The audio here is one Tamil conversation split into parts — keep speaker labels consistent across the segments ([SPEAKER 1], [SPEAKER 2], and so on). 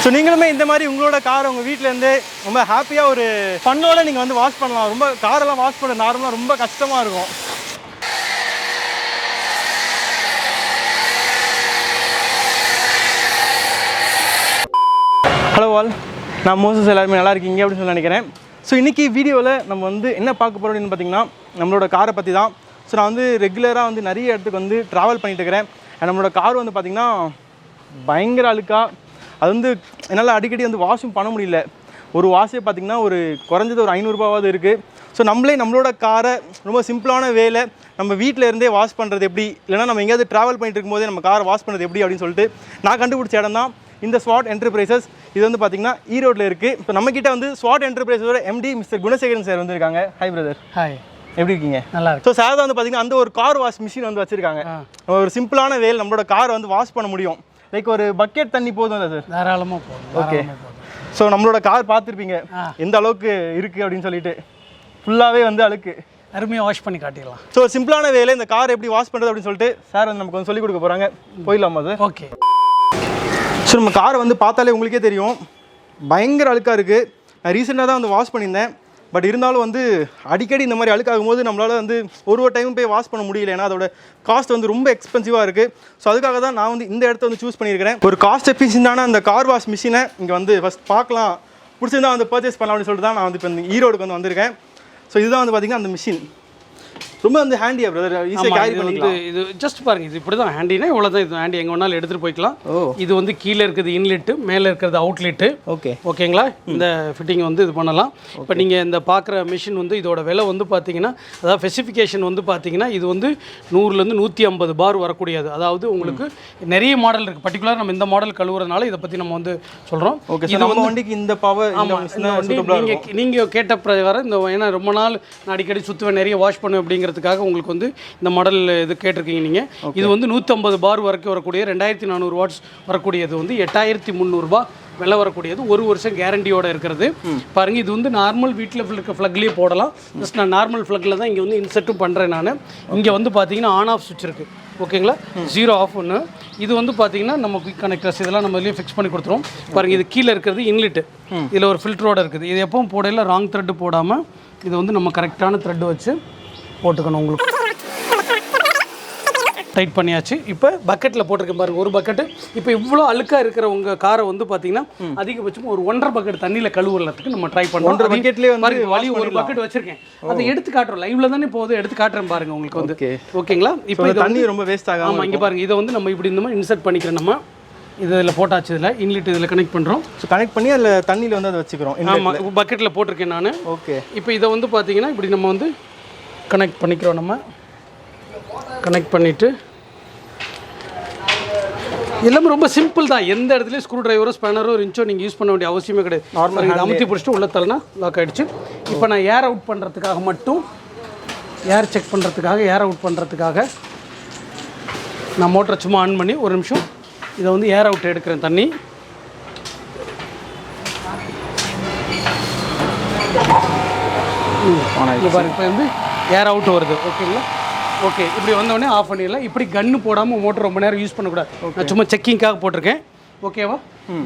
[SPEAKER 1] ஸோ நீங்களுமே இந்த மாதிரி உங்களோட கார் உங்கள் வீட்டிலேருந்தே ரொம்ப ஹாப்பியாக ஒரு ஃபன்னோட நீங்கள் வந்து வாஷ் பண்ணலாம். ரொம்ப காரெல்லாம் வாஷ் பண்ண நார்மலாக ரொம்ப கஷ்டமாக இருக்கும். ஹலோ ஆல், நான் மோசஸ் எல்லாருமே நல்லா இருக்கீங்க அப்படின்னு சொல்லி நினைக்கிறேன். ஸோ இன்றைக்கி வீடியோவில் நம்ம வந்து என்ன பார்க்க போகிறோம் அப்படின்னு பார்த்தீங்கன்னா நம்மளோட காரை பற்றி தான். ஸோ நான் வந்து ரெகுலராக வந்து நிறைய இடத்துக்கு வந்து ட்ராவல் பண்ணிட்டு இருக்கிறேன். நம்மளோட கார் வந்து பார்த்திங்கன்னா பயங்கர அழுக்காக, அது வந்து என்னால் அடிக்கடி வந்து வாஷும் பண்ண முடியல. ஒரு வாஷே பார்த்திங்கன்னா ஒரு குறைஞ்சது ஒரு 500 ரூபாவாவது இருக்குது. ஸோ நம்மளோட காரை ரொம்ப சிம்பிளான வேலை நம்ம வீட்டில் இருந்தே வாஷ் பண்ணுறது எப்படி, இல்லைனா நம்ம எங்கேயாவது ட்ராவல் பண்ணிட்டு இருக்கும்போதே நம்ம காரை வாஷ் பண்ணுறது எப்படி அப்படின்னு சொல்லிட்டு நான் கண்டுபிடிச்ச இடம் தான் இந்த ஸ்வாட் என்டர்பிரைசஸ். இது வந்து பார்த்திங்கன்னா ஈரோட்டில் இருக்குது. இப்போ நம்மக்கிட்ட வந்து ஸ்வாட் என்டர்பிரைஸோட MD மிஸ்டர் குணசேகரன் சார் வந்திருக்காங்க. Hi brother. ஹாய், எப்படி இருக்கீங்க? நல்லா இருக்கு. ஸோ சார் தான் வந்து பார்த்திங்கன்னா அந்த ஒரு கார் வாஷ் மிஷின் வந்து வச்சுருக்காங்க. ஒரு சிம்பிளான வேலை நம்மளோட காரை வந்து வாஷ் பண்ண முடியும். லைக் ஒரு பக்கெட் தண்ணி போதும் இல்லை சார்? தாராளமாக போதும். ஓகே. ஸோ நம்மளோட கார் பார்த்துருப்பீங்க எந்த அளவுக்கு இருக்குது அப்படின்னு சொல்லிட்டு. ஃபுல்லாகவே வந்து அழுக்கு, அருமையாக வாஷ் பண்ணி காட்டிடலாம். ஸோ சிம்பிளான வேலை இந்த கார் எப்படி வாஷ் பண்ணுறது அப்படின்னு சொல்லிட்டு சார் வந்து நமக்கு வந்து சொல்லிக் கொடுக்க போகிறாங்க. போயிடலாமா சார்? ஓகே. ஸோ நம்ம காரை வந்து பார்த்தாலே உங்களுக்கே தெரியும் பயங்கர அழுக்காக இருக்குது. நான் ரீசெண்டாக தான் வந்து வாஷ் பண்ணியிருந்தேன். பட் இருந்தாலும் வந்து அடிக்கடி இந்த மாதிரி அழுக்காகும் போது நம்மளால் வந்து ஒரு டைம் போய் வாஷ் பண்ண முடியல. ஏன்னா அதோட காஸ்ட் வந்து ரொம்ப எக்ஸ்பென்சிவாக இருக்குது. ஸோ அதுக்காக தான் நான் வந்து இந்த இடத்த வந்து சூஸ் பண்ணியிருக்கிறேன். ஒரு காஸ்ட் எஃபிஷியண்டான அந்த கார் வாஷ் மிஷினை இங்கே வந்து ஃபஸ்ட் பார்க்கலாம், பிடிச்சிருந்தா வந்து பர்ச்சேஸ் பண்ணலாம் அப்படின்னு சொல்லிட்டு தான் நான் வந்து இப்போ இந்த ஈரோடுக்கு வந்து வந்திருக்கேன். ஸோ இதுதான் வந்து பார்த்திங்கன்னா அந்த மிஷின் ரொம்ப வந்து ஹேண்டியா பிரதர், ஈஸியாக கேரி பண்ணிக்கலாம்.
[SPEAKER 2] இது ஜஸ்ட் பாருங்க, இது இப்படி தான் ஹேண்டினா, இவ்வளோ தான். இது ஹேண்டி எங்கே வேணாலும் எடுத்துகிட்டு போய்க்கலாம். இது வந்து கீழே இருக்கிறது இன்லெட்டு, மேலே இருக்கிறது அவுட்லெட்டு. ஓகே, ஓகேங்களா? இந்த ஃபிட்டிங் வந்து இது பண்ணலாம். இப்போ நீங்கள் இந்த பார்க்குற மிஷின் வந்து இதோட விலை வந்து பார்த்தீங்கன்னா, அதாவது ஸ்பெசிஃபிகேஷன் வந்து பார்த்தீங்கன்னா இது வந்து 100லேருந்து 150 பார் வரக்கூடியது. அதாவது உங்களுக்கு நிறைய மாடல் இருக்குது. பர்டிகுலர் நம்ம இந்த மாடல் கழுவுறதுனால இதை பற்றி நம்ம வந்து சொல்கிறோம்.
[SPEAKER 1] ஓகே, இது வந்து வண்டிக்கு இந்த பவர். ஆமாம்,
[SPEAKER 2] நீங்கள் கேட்ட பிரகாரம் இந்த, ஏன்னா ரொம்ப நாள் நான் அடிக்கடி சுற்றுவேன், நிறைய வாஷ் பண்ணுவேன் அப்படிங்கிறதுக்காக உங்களுக்கு வந்து இந்த மாடல் இது கேட்டிருக்கீங்க நீங்கள். இது வந்து 150 பார் வரைக்கும் வரக்கூடிய 2400 வாட்ஸ் வரக்கூடியது வந்து 8300 ரூபாய் விலை வரக்கூடியது. 1 வருஷம் கேரண்டியோட இருக்கிறது. பாருங்க, இது வந்து நார்மல் வீட்டில் இருக்க ஃப்ளக்லேயே போடலாம். ஜஸ்ட் நான் நார்மல் ஃப்ளக்கில் தான் இங்கே வந்து இன்செர்ட்டும் பண்ணுறேன் நான். இங்கே வந்து பார்த்தீங்கன்னா ஆன் ஆஃப் சுவிட்ச் இருக்குது. ஓகேங்களா? 0 ஆஃப் ஒன்று. இது வந்து பார்த்தீங்கன்னா நம்ம குயிக் கனெக்டர்ஸ் இதெல்லாம் நம்ம இதுலேயே ஃபிக்ஸ் பண்ணி கொடுத்துருவோம். பாருங்கள், இது கீழே இருக்கிறது இன்லெட்டு. இதில் ஒரு ஃபில்டரோடு இருக்குது. இது எப்பவும் போடையில் ராங் த்ரெட்டு போடாமல் இது வந்து நம்ம கரெக்டான த்ரெட்டு வச்சு போட்டுக்கணும். உங்களுக்கு டைட் பண்ணியாச்சு. இப்போ பக்கெட்டில் போட்டிருக்கேன் பாருங்கள், ஒரு பக்கெட்டு. இப்போ இவ்வளோ அழுக்காக இருக்கிற உங்கள் காரை வந்து பார்த்தீங்கன்னா அதிகபட்சம் ஒரு 1.5 பக்கெட் தண்ணியில் கழுவுறதுக்கு நம்ம ட்ரை பண்ணுவோம். 1.5 பக்கெட்லேயே வந்து வழி ஒரு பக்கெட் வச்சிருக்கேன். அதை எடுத்து காட்டுறோம், லைவ்ல தானே போகுது, எடுத்து காட்டுறேன் பாருங்கள் உங்களுக்கு வந்து. ஓகேங்களா? இப்போ
[SPEAKER 1] தண்ணி ரொம்ப வேஸ்ட் ஆகும்.
[SPEAKER 2] ஆமாம், இங்கே பாருங்கள், இதை வந்து நம்ம இப்படி இந்த மாதிரி இன்சர்ட் பண்ணிக்கிறோம். நம்ம இதில் போட்டாச்சு, இதில் இன்லெட் இதில் கனெக்ட் பண்ணுறோம்.
[SPEAKER 1] ஸோ கனெக்ட் பண்ணி அதில் தண்ணியில் வந்து அதை வச்சுக்கிறோம்.
[SPEAKER 2] ஆமாம், பக்கெட்டில் போட்டிருக்கேன் நான்.
[SPEAKER 1] ஓகே.
[SPEAKER 2] இப்போ இதை வந்து பார்த்தீங்கன்னா இப்படி நம்ம வந்து கனெக்ட் பண்ணிக்கிறோம். நம்ம கனெக்ட் பண்ணிவிட்டு எல்லாமே ரொம்ப சிம்பிள் தான். எந்த இடத்துலையும் ஸ்க்ரூ டிரைவரோ ஸ்பேனரோ ரிஞ்சோ நீங்கள் யூஸ் பண்ண வேண்டிய அவசியமே கிடையாது. நார்மல் இதை அமுத்தி பிடிச்சிட்டு உள்ள தரனா லாக் ஆகிடுச்சு. இப்போ நான் ஏர் அவுட் பண்ணுறதுக்காக மட்டும், ஏர் செக் பண்ணுறதுக்காக, ஏர் அவுட் பண்ணுறதுக்காக நான் மோட்டரை சும்மா ஆன் பண்ணி ஒரு நிமிஷம் இதை வந்து ஏர் அவுட் எடுக்கிறேன் தண்ணி. இப்போ வந்து ஏர் அவுட் வருது. ஓகேங்களா? ஓகே, இப்படி வந்தோடனே ஆஃப் பண்ணிடலாம். இப்படி கன்று போடாமல் மோட்டர் ரொம்ப நேரம் யூஸ் பண்ணக்கூடாது. நான் சும்மா செக்கிங்காக போட்டிருக்கேன். ஓகேவா?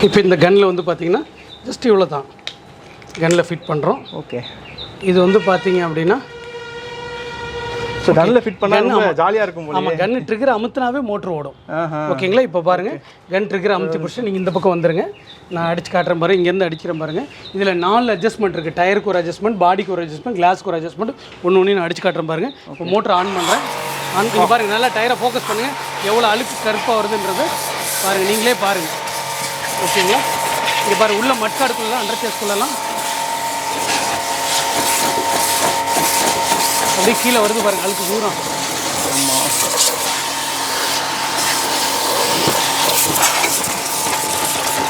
[SPEAKER 2] இப்போ இந்த கன்னில் வந்து பார்த்தீங்கன்னா ஜஸ்ட் இவ்வளோ தான் கன்னில் ஃபிட் பண்ணுறோம்.
[SPEAKER 1] ஓகே.
[SPEAKER 2] இது வந்து பார்த்தீங்க அப்படின்னா
[SPEAKER 1] ஸோ கன்னில் ஃபிட் பண்ணால் ஜாலியாக இருக்கும்.
[SPEAKER 2] ஆமாம், கன்று ட்ரிகர் அமுத்தினாவே மோட்டர் ஓடும். ஓகேங்களா? இப்போ பாருங்கள், கன் ட்ரிகர் அமுத்தி பிடிச்சிட்டு நீங்கள் இந்த பக்கம் வந்துடுங்க. நான் அடிச்சு காட்டுறேன் பாருங்கள், இங்கேருந்து அடிக்கிறேன் பாருங்கள். இதில் 4 அட்ஜஸ்ட்மெண்ட் இருக்குது. டயருக்கு ஒரு அட்ஜஸ்ட்மெண்ட், பாடிக்கு ஒரு அட்ஜஸ்ட்மெண்ட், கிளாஸுக்கு ஒரு அட்ஜஸ்ட்மெண்ட். ஒன்று நான் அடிச்சு காட்டுறேன் பாருங்கள். இப்போ மோட்டர் ஆன் பண்ணுறேன். ஆன் பண்ணி பாருங்கள், நல்லா டயரை ஃபோக்கஸ் பண்ணுங்கள். எவ்வளோ அழுக்கு கருப்பாக வருதுன்றது பாருங்கள், நீங்களே பாருங்கள். ஓகேங்களா? இங்கே பாருங்கள், உள்ள மட்காடுக்குள்ளலாம் அண்டர் சேஸ்குள்ளலாம் அப்படியே கீழே வருது பாருங்கள், அழுக்கு தூரம்.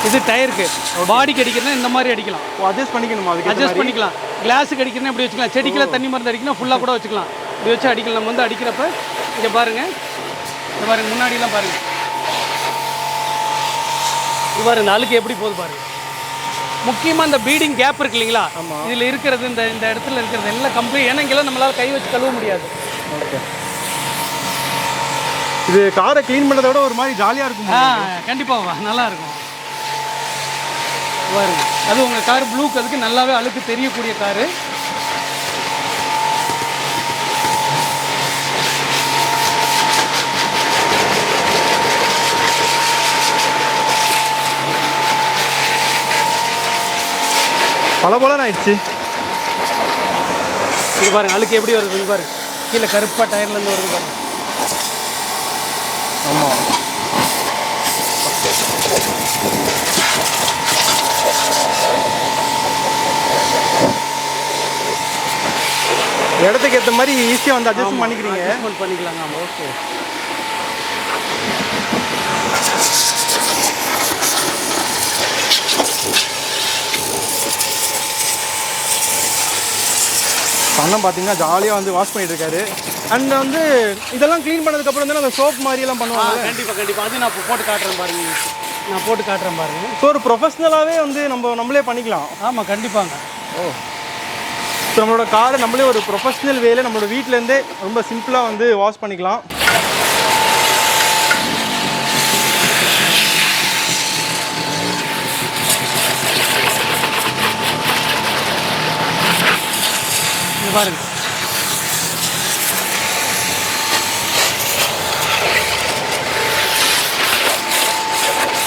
[SPEAKER 2] இது டயருக்கு. பாடிக்கு அடிக்கிறதுனா இந்த மாதிரி அடிக்கலாம்.
[SPEAKER 1] அட்ஜஸ்ட் பண்ணிக்கணுமா? அதுக்கு
[SPEAKER 2] அட்ஜஸ்ட் பண்ணிக்கலாம். கிளாஸுக்கு அடிக்கிறதுனா இப்படி வச்சுக்கலாம். செடிக்கெல்லாம் தண்ணி மருந்து அடிக்கணும், ஃபுல்லாக கூட வச்சுக்கலாம். இப்படி வச்சு அடிக்கலாம். நம்ம வந்து அடிக்கிறப்ப இங்கே பாருங்கள், இந்த பாருங்கள், முன்னாடிலாம் பாருங்கள், இது பாருங்கள், இந்த அழுக்கு எப்படி போகுது பாருங்கள். முக்கியமாக இந்த பீடிங் கேப் இருக்கு இல்லைங்களா, இதில் இருக்கிறது, இந்த இடத்துல இருக்கிறது எல்லாம் கம்ப்ளீட். ஏன்னா இங்கெல்லாம் நம்மளால் கை வச்சு கழுவ முடியாது.
[SPEAKER 1] ஓகே. இது காரை க்ளீன் பண்ணுறத விட ஒரு மாதிரி ஜாலியாக இருக்கும்.
[SPEAKER 2] கண்டிப்பாக நல்லா இருக்கும். பாருங்க, அது உங்கள் கார் ப்ளூக்கு அதுக்கு நல்லாவே அழுக்கு தெரியக்கூடிய காரு.
[SPEAKER 1] பல ஆயிடுச்சு.
[SPEAKER 2] இது பாருங்க அழுக்கு எப்படி வருது பாருங்க, கீழே கருப்பாக டயர்லேருந்து வருது பாருங்க.
[SPEAKER 1] ஆமாம், இடத்துக்கு ஏற்ற மாதிரி ஈஸியாக வந்து அட்ஜஸ்ட் பண்ணிக்கிறீங்க.
[SPEAKER 2] அட்ஜஸ்ட்மெண்ட் பண்ணிக்கலாங்க. ஆமாம், ஓகே.
[SPEAKER 1] அண்ணன் பார்த்தீங்கன்னா ஜாலியாக வந்து வாஷ் பண்ணிட்டு இருக்காரு. அண்ட் வந்து இதெல்லாம் க்ளீன் பண்ணதுக்கப்புறம் வந்து அந்த சோப் மாதிரியெல்லாம் பண்ணுவாங்க.
[SPEAKER 2] கண்டிப்பாக அது நான் போட்டு காட்டுறேன் பாருங்க. நான் போட்டு காட்டுறேன் பாருங்க.
[SPEAKER 1] ஸோ ஒரு ப்ரொஃபஷ்னலாகவே வந்து நம்மளே பண்ணிக்கலாம்.
[SPEAKER 2] ஆமாம், கண்டிப்பாங்க.
[SPEAKER 1] ஓ, ஸோ நம்மளோட காரை நம்மளே ஒரு ப்ரொஃபஷ்னல் வேலை நம்மளோட வீட்டிலேருந்தே ரொம்ப சிம்பிளாக வந்து வாஷ் பண்ணிக்கலாம்.
[SPEAKER 2] பாருங்க,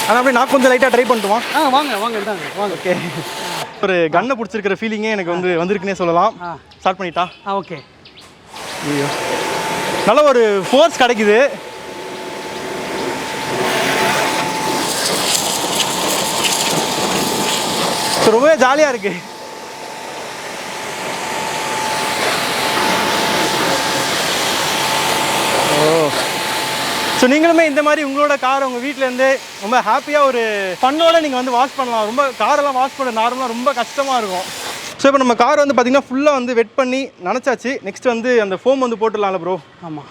[SPEAKER 1] ஆனால் அப்படி நான் கொஞ்சம் லைட்டாக ட்ரை பண்ணுவோம்.
[SPEAKER 2] வாங்க வாங்க வாங்க.
[SPEAKER 1] ஓகே, ஒரு கன்னை பிடிச்சிருக்கிற ஃபீலிங்கே எனக்கு வந்து வந்திருக்குன்னே சொல்லலாம். ஸ்டார்ட் பண்ணிட்டா?
[SPEAKER 2] ஓகே.
[SPEAKER 1] ஐயோ, நல்ல ஒரு ஃபோர்ஸ் கிடைக்குது. ரொம்பவே ஜாலியாக இருக்கு. ஸோ நீங்களுமே இந்த மாதிரி உங்களோட காரை உங்கள் வீட்டிலேருந்தே ரொம்ப ஹாப்பியாக ஒரு ஃபன்னோட நீங்கள் வந்து வாஷ் பண்ணலாம். ரொம்ப காரெல்லாம் வாஷ் பண்ண நார்மலாக ரொம்ப கஷ்டமாக இருக்கும். ஸோ இப்போ நம்ம கார் வந்து பார்த்திங்கன்னா ஃபுல்லாக வந்து வெட் பண்ணி நினச்சாச்சு. நெக்ஸ்ட் வந்து அந்த ஃபோம் வந்து போட்டுடலாம்ல ப்ரோ?
[SPEAKER 2] ஆமாம்.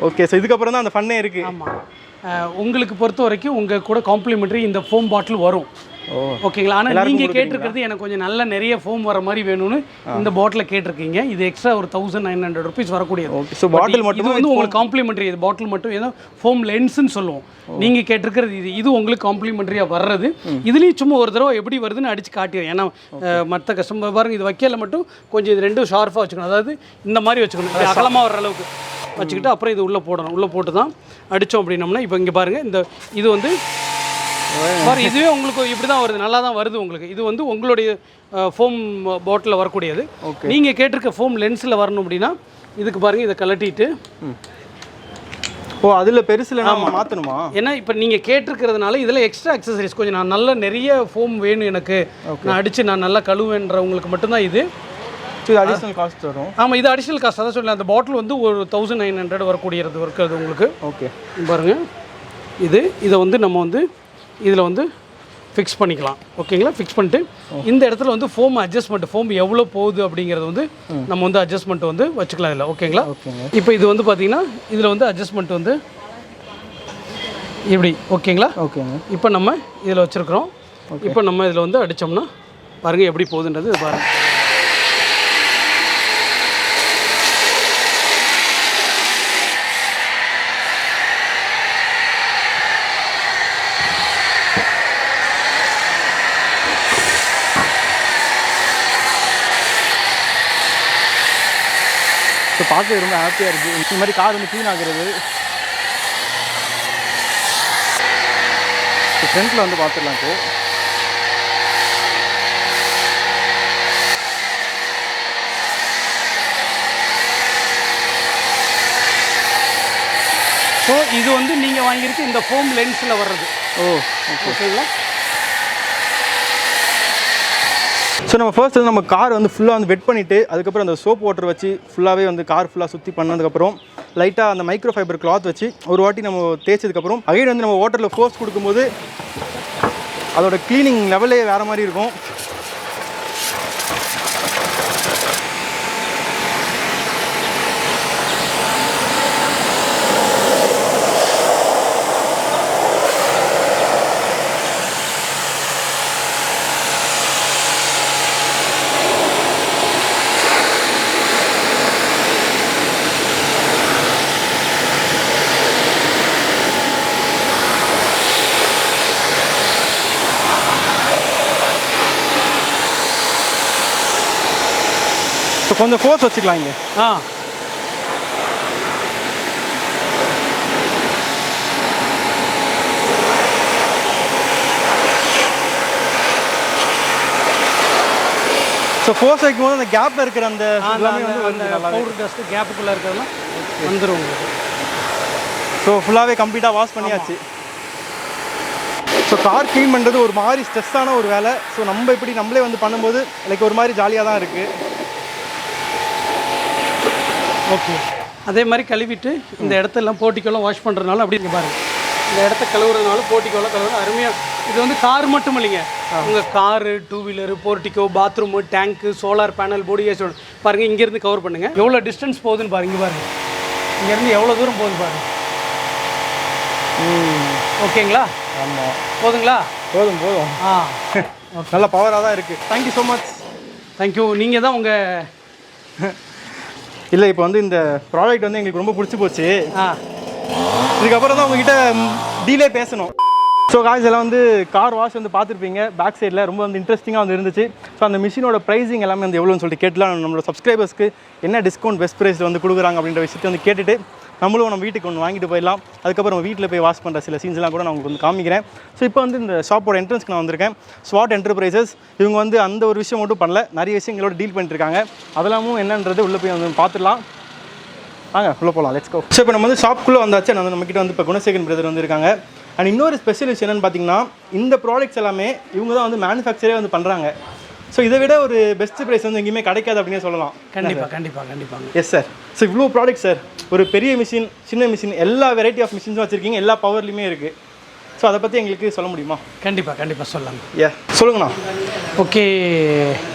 [SPEAKER 1] ஓகே, ஸோ இதுக்கப்புறம் தான் அந்த ஃபன்னே இருக்குது.
[SPEAKER 2] ஆமாம், உங்களுக்கு பொறுத்த வரைக்கும் உங்கள் கூட காம்ப்ளிமெண்ட்ரி இந்த ஃபோம் பாட்டில் வரும். ஓகேங்களா? ஆனால் நீங்கள் கேட்டிருக்கிறது எனக்கு கொஞ்சம் நல்ல நிறைய ஃபோம் வர மாதிரி வேணும்னு இந்த பாட்டில் கேட்டிருக்கீங்க. இது எக்ஸ்ட்ரா ஒரு 1900 ருபீஸ் வரக்கூடியது.
[SPEAKER 1] ஸோ பாட்டில் மட்டும்
[SPEAKER 2] வந்து உங்களுக்கு காம்ப்ளிமெண்ட்ரி. இது பாட்டில் மட்டும் ஏதோ ஃபோம் லென்ஸ்ன்னு சொல்லுவோம். நீங்கள் கேட்டிருக்கிறது இது உங்களுக்கு காம்ப்ளிமெண்ட்ரியாக வர்றது. இதுலேயும் சும்மா ஒரு தடவை எப்படி வருதுன்னு அடித்து காட்டிடுறேன். ஏன்னா மற்ற கஸ்டமர் பாருங்க, இது வைக்கல மட்டும் கொஞ்சம் இது ரெண்டும் ஷார்ப்பாக வச்சுக்கணும். அதாவது இந்த மாதிரி வச்சுக்கணும், அகலமாக வர்ற அளவுக்கு வச்சுக்கிட்டு அப்புறம் இது உள்ளே போடணும். உள்ளே போட்டு தான் அடித்தோம் அப்படின்னோம்னா இப்போ இங்கே பாருங்கள், இது வந்து பாரு, இதுவே உங்களுக்கு இப்படி தான் வருது, நல்லா தான் வருது உங்களுக்கு. இது வந்து உங்களுடைய ஃபோம் பாட்டிலில் வரக்கூடியது. நீங்கள் கேட்டிருக்க ஃபோம் லென்ஸில் வரணும் அப்படின்னா இதுக்கு பாருங்கள், இதை கலட்டிட்டு
[SPEAKER 1] அதில் பெருசில் நம்ம மாற்றணுமா?
[SPEAKER 2] ஏன்னா இப்போ நீங்கள் கேட்டிருக்கிறதுனால இதில் எக்ஸ்ட்ரா அக்சசரிஸ் கொஞ்சம் நான் நல்ல நிறைய ஃபோம் வேணும் எனக்கு, நான் அடித்து நான் நல்லா கழுவேன்றவங்களுக்கு மட்டும்தான் இது.
[SPEAKER 1] இது அடிஷ்னல் காஸ்ட் வரும்.
[SPEAKER 2] ஆமாம், இது அடிஷ்னல் காஸ்ட். அதான் சொல்லலாம், அந்த பாட்டில் வந்து ஒரு 1900 வரக்கூடியது இருக்கிறது உங்களுக்கு.
[SPEAKER 1] ஓகே,
[SPEAKER 2] பாருங்கள், இதை வந்து நம்ம வந்து இதில் வந்து ஃபிக்ஸ் பண்ணிக்கலாம். ஓகேங்களா? ஃபிக்ஸ் பண்ணிட்டு இந்த இடத்துல வந்து ஃபோம் அட்ஜஸ்ட்மெண்ட், ஃபோம் எவ்வளோ போகுது அப்படிங்கிறது வந்து நம்ம வந்து அட்ஜஸ்ட்மெண்ட் வந்து வச்சுக்கலாம் இதில். ஓகேங்களா? இப்போ இது வந்து பார்த்தீங்கன்னா இதில் வந்து அட்ஜஸ்ட்மெண்ட் வந்து இப்படி. ஓகேங்களா?
[SPEAKER 1] ஓகேங்க.
[SPEAKER 2] இப்போ நம்ம இதில் வச்சுருக்குறோம். இப்போ நம்ம இதில் வந்து அடித்தோம்னா பாருங்கள் எப்படி போகுதுன்றது பாருங்கள்.
[SPEAKER 1] ஸோ பார்க்க ரொம்ப ஹாப்பியாக இருக்குது. இந்த மாதிரி கார் வந்து க்ளீன் ஆகுறது. ஃப்ரண்ட்டில் வந்து பார்த்துடலாம். இப்போது
[SPEAKER 2] ஸோ இது வந்து நீங்கள் வாங்கியிருக்கு இந்த ஃபோம் லென்ஸில் வர்றது. ஓகேங்களா?
[SPEAKER 1] ஸோ நம்ம ஃபர்ஸ்ட் வந்து நம்ம கார் வந்து ஃபுல்லாக வந்து வெட் பண்ணிவிட்டு அதுக்கப்புறம் அந்த சோப் வாட்டர் வச்சு ஃபுல்லாகவே வந்து கார் ஃபுல்லாக சுற்றி பண்ணதுக்கப்புறம் லைட்டாக அந்த மைக்ரோ ஃபைபர் கிளாத் வச்சு ஒரு வாட்டி நம்ம தேய்ச்சதுக்கப்புறம் அகைன் வந்து நம்ம வாட்டரில் ஃபோர்ஸ் கொடுக்கும்போது அதோட க்ளீனிங் லெவலே வேறு மாதிரி இருக்கும். ஸோ கொஞ்சம் ஃபோர்ஸ் வச்சுக்கலாம் இங்கே. ஸோ ஃபோர்ஸ் வைக்கும்போது அந்த கேப்பில் இருக்கிற அந்த எல்லாமே வந்து
[SPEAKER 2] பவுடர் டஸ்ட்டு கேப்புக்குள்ளே இருக்கிறதெல்லாம் வந்துடும் உங்களுக்கு.
[SPEAKER 1] ஸோ ஃபுல்லாகவே கம்ப்ளீட்டாக வாஷ் பண்ணியாச்சு. ஸோ கார் க்ளீன் பண்ணுறது ஒரு மாதிரி ஸ்ட்ரெஸ்ஸான ஒரு வேலை. ஸோ நம்ம இப்படி நம்மளே வந்து பண்ணும்போது லைக் ஒரு மாதிரி ஜாலியாக தான் இருக்குது.
[SPEAKER 2] ஓகே, அதே மாதிரி கழுவிட்டு இந்த இடத்தெல்லாம் போர்ட்டிக்கோலாம் வாஷ் பண்ணுறதுனால அப்படி இங்கே பாருங்கள், இந்த இடத்த கழுவுறதுனால போர்ட்டிக்கோலாம் கழுவுறது அருமையாக. இது வந்து கார் மட்டும் இல்லைங்க, உங்கள் car, two wheeler, portico, bathroom, tank, solar panel, போடி ஏசி பாருங்கள். இங்கேருந்து கவர் பண்ணுங்கள், எவ்வளோ டிஸ்டன்ஸ் போகுதுன்னு பாருங்க. இங்கே பாருங்கள், இங்கேருந்து எவ்வளோ தூரம் போகுது பாருங்கள். ஓகேங்களா?
[SPEAKER 1] ஆமாம்,
[SPEAKER 2] போதுங்களா?
[SPEAKER 1] போதும். நல்ல பவராக தான் இருக்குது. Thank you so much.
[SPEAKER 2] தேங்க்யூ. நீங்கள் தான் உங்கள்
[SPEAKER 1] இல்லை, இப்போ வந்து இந்த ப்ராடக்ட் வந்து எங்களுக்கு ரொம்ப பிடிச்சி போச்சு. இதுக்கப்புறம் தான் உங்ககிட்ட டீலே பேசணும். ஸோ காய்ஸ் எல்லாம் வந்து கார் வாஷ் வந்து பார்த்துருப்பீங்க பேக் சைடில், ரொம்ப வந்து இன்ட்ரெஸ்டிங்காக வந்து இருந்துச்சு. ஸோ அந்த மிஷினோட ப்ரைஸிங் எல்லாமே வந்து எவ்வளோன்னு சொல்லிட்டு கேட்டுலாம் நம்மளோட சப்ஸ்கிரைபர்ஸ்க்கு என்ன டிஸ்கவுண்ட் பெஸ்ட் ப்ரைஸில் வந்து கொடுக்குறாங்க அப்படின்ற விஷயத்தை வந்து கேட்டுட்டு நம்மளும் நம்ம வீட்டுக்கு ஒன்று வாங்கிட்டு போயிடலாம். அதுக்கப்புறம் நம்ம வீட்டில் போய் வாஷ் பண்ணுற சில சீன்ஸ்லாம் கூட நான் உங்களுக்கு வந்து காமிக்கிறேன். ஸோ இப்போ வந்து இந்த ஷாப்போட என்ட்ரன்ஸ்க்கு நான் வந்திருக்கேன். ஸ்வாட் என்டர்பிரைசஸ் இவங்க வந்து அந்த ஒரு விஷயம் மட்டும் பண்ணல, நிறைய விஷயங்களோட டீல் பண்ணிட்டுருக்காங்க. அதெல்லாமும் என்னன்றது உள்ளே போய் வந்து பார்த்துடலாம். வாங்க உள்ளே போகலாம், லெட்ஸ் கோ. ஸோ இப்போ நம்ம வந்து ஷாப்புக்குள்ளே வந்தாச்சு. நான் நம்மக்கிட்ட வந்து இப்போ குணசேகரன் பிரதர் வந்து இருக்காங்க. அண்ட் இன்னொரு ஸ்பெஷல் விஷயம் என்னென்னு பார்த்தீங்கன்னா, இந்த ப்ராடக்ட்ஸ் எல்லாமே இவங்க தான் வந்து மேனுஃபேக்சரே வந்து பண்ணுறாங்க. ஸோ இதை விட ஒரு பெஸ்ட் ப்ரைஸ் வந்து எங்கேயுமே கிடைக்காது அப்படின்னு சொல்லலாம்.
[SPEAKER 2] கண்டிப்பாக.
[SPEAKER 1] Yes sir. ஸோ இவ்வளோ ப்ராடக்ட் சார், ஒரு பெரிய மிஷின், சின்ன மிஷின், எல்லா வெரைட்டி ஆஃப் மிஷின்ஸும் வச்சுருக்கீங்க, எல்லா பவர்லையுமே இருக்குது. ஸோ அதை பற்றி எங்களுக்கு சொல்ல முடியுமா?
[SPEAKER 2] கண்டிப்பாக சொல்லலாம்.
[SPEAKER 1] சொல்லுங்கண்ணா.
[SPEAKER 2] ஓகே,